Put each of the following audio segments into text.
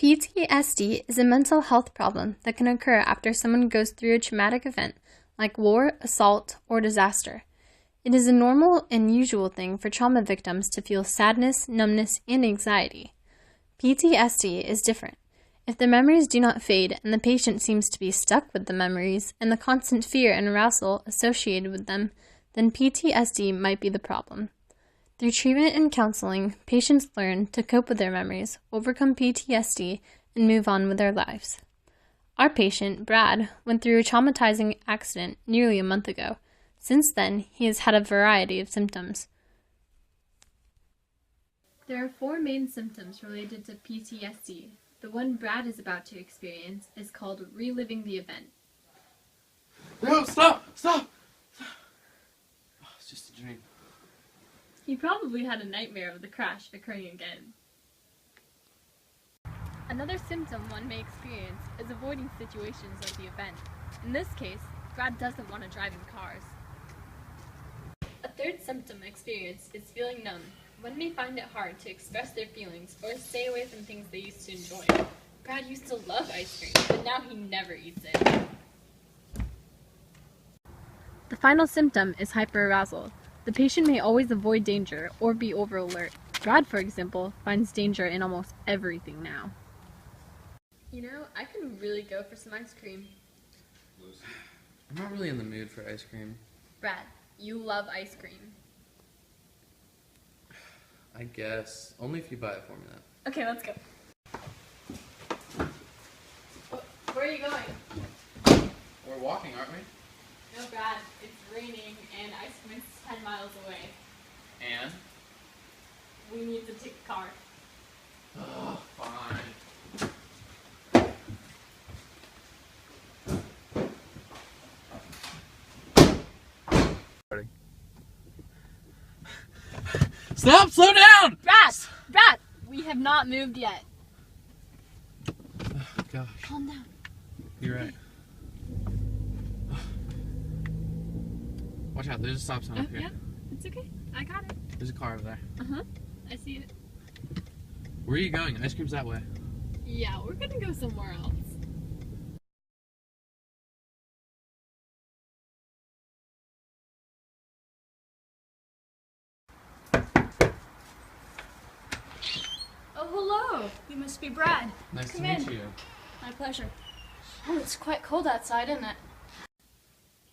PTSD is a mental health problem that can occur after someone goes through a traumatic event like war, assault, or disaster. It is a normal and usual thing for trauma victims to feel sadness, numbness, and anxiety. PTSD is different. If the memories do not fade and the patient seems to be stuck with the memories and the constant fear and arousal associated with them, then PTSD might be the problem. Through treatment and counseling, patients learn to cope with their memories, overcome PTSD, and move on with their lives. Our patient, Brad, went through a traumatizing accident nearly a month ago. Since then, he has had a variety of symptoms. There are 4 main symptoms related to PTSD. The one Brad is about to experience is called reliving the event. No, stop! Stop! Oh, it's just a dream. He probably had a nightmare of the crash occurring again. Another symptom one may experience is avoiding situations of the event. In this case, Brad doesn't want to drive in cars. A third symptom experienced is feeling numb. One may find it hard to express their feelings or stay away from things they used to enjoy. Brad used to love ice cream, but now he never eats it. The final symptom is hyperarousal. The patient may always avoid danger or be over alert. Brad, for example, finds danger in almost everything now. You know, I could really go for some ice cream. I'm not really in the mood for ice cream. Brad, you love ice cream. I guess. Only if you buy it for me, then. Okay, let's go. Where are you going? We're walking, aren't we? No, Brad, it's raining and ice cream is 10 miles away. And? We need to take a car. Oh, fine. Stop! Slow down! Brad! We have not moved yet. Oh, gosh. Calm down. You're right. Watch out, there's a stop sign up here. Yeah, it's okay. I got it. There's a car over there. Uh-huh. I see it. Where are you going? Ice cream's that way. Yeah, we're gonna go somewhere else. Oh, hello. You must be Brad. Nice Come to meet in. you. My pleasure. Oh, it's quite cold outside, isn't it?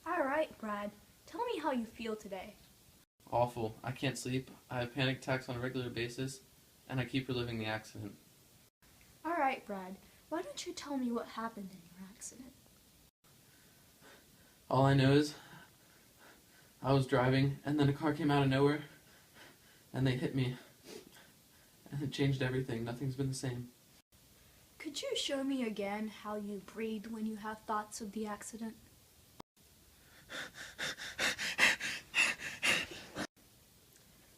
All right, Brad. Tell me how you feel today. Awful. I can't sleep. I have panic attacks on a regular basis, and I keep reliving the accident. All right, Brad. Why don't you tell me what happened in your accident? All I know is I was driving, and then a car came out of nowhere, and they hit me. And it changed everything. Nothing's been the same. Could you show me again how you breathe when you have thoughts of the accident?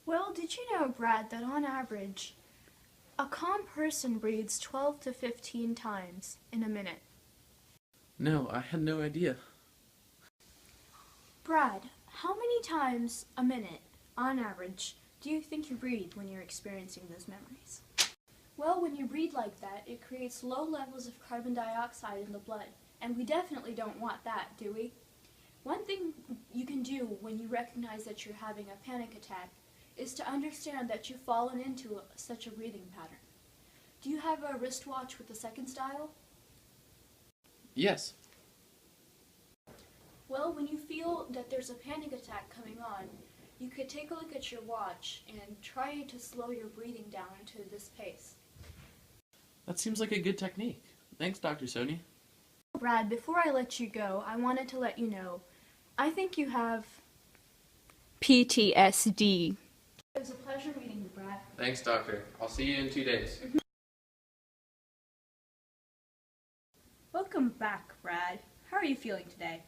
Well, did you know, Brad, that on average, a calm person breathes 12 to 15 times in a minute? No, I had no idea. Brad, how many times a minute, on average, do you think you breathe when you're experiencing those memories? Well, when you breathe like that, it creates low levels of carbon dioxide in the blood, and we definitely don't want that, do we? One thing you can do when you recognize that you're having a panic attack is to understand that you've fallen into such a breathing pattern. Do you have a wristwatch with the seconds dial? Yes. Well, when you feel that there's a panic attack coming on, you could take a look at your watch and try to slow your breathing down to this pace. That seems like a good technique. Thanks, Dr. Sony. Brad, before I let you go, I wanted to let you know, I think you have PTSD. It was a pleasure meeting you, Brad. Thanks, Doctor. I'll see you in 2 days. Welcome back, Brad. How are you feeling today?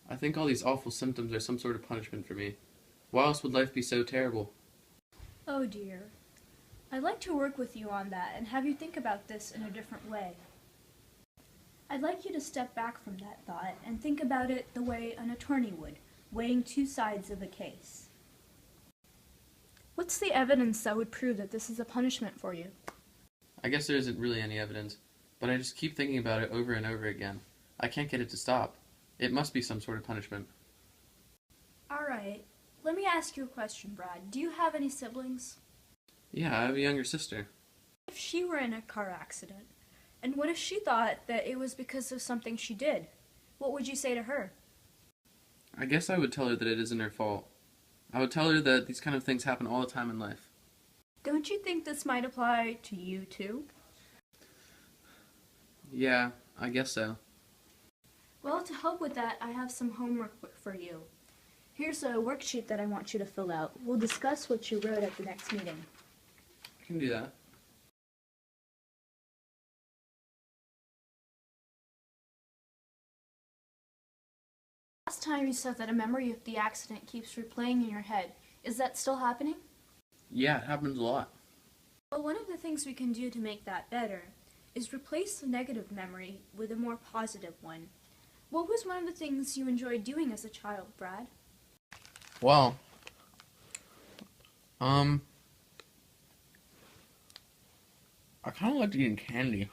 I think all these awful symptoms are some sort of punishment for me. Why else would life be so terrible? Oh dear. I'd like to work with you on that and have you think about this in a different way. I'd like you to step back from that thought and think about it the way an attorney would, weighing 2 sides of a case. What's the evidence that would prove that this is a punishment for you? I guess there isn't really any evidence, but I just keep thinking about it over and over again. I can't get it to stop. It must be some sort of punishment. Alright, let me ask you a question, Brad. Do you have any siblings? Yeah, I have a younger sister. If she were in a car accident, and what if she thought that it was because of something she did? What would you say to her? I guess I would tell her that it isn't her fault. I would tell her that these kind of things happen all the time in life. Don't you think this might apply to you too? Yeah, I guess so. Well, to help with that, I have some homework for you. Here's a worksheet that I want you to fill out. We'll discuss what you wrote at the next meeting. I can do that. Last time you said that a memory of the accident keeps replaying in your head. Is that still happening? Yeah, it happens a lot. Well, one of the things we can do to make that better is replace the negative memory with a more positive one. What was one of the things you enjoyed doing as a child, Brad? Well, I kind of liked eating candy.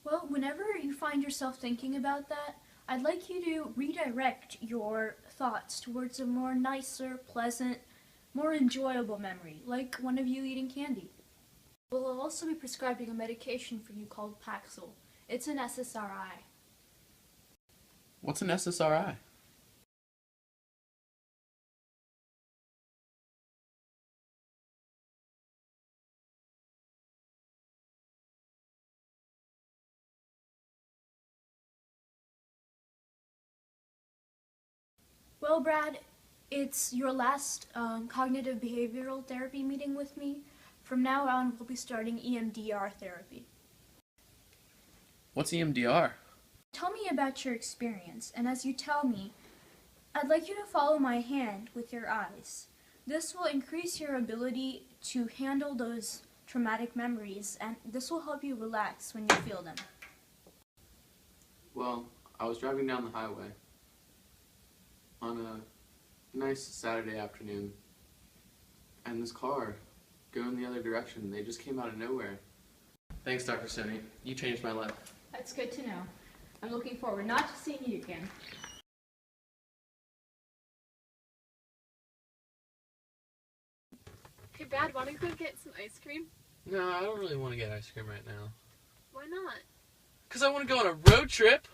Well, whenever you find yourself thinking about that, I'd like you to redirect your thoughts towards a more nicer, pleasant, more enjoyable memory, like one of you eating candy. We'll also be prescribing a medication for you called Paxil. It's an SSRI. What's an SSRI? Well, Brad, it's your last cognitive behavioral therapy meeting with me. From now on, we'll be starting EMDR therapy. What's EMDR? Tell me about your experience, and as you tell me, I'd like you to follow my hand with your eyes. This will increase your ability to handle those traumatic memories, and this will help you relax when you feel them. Well, I was driving down the highway on a nice Saturday afternoon, and this car going the other direction, they just came out of nowhere. Thanks, Dr. Sony. You changed my life. That's good to know. I'm looking forward not to seeing you again. Hey, Brad, want to go get some ice cream? No, I don't really want to get ice cream right now. Why not? Because I want to go on a road trip.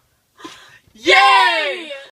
Yay!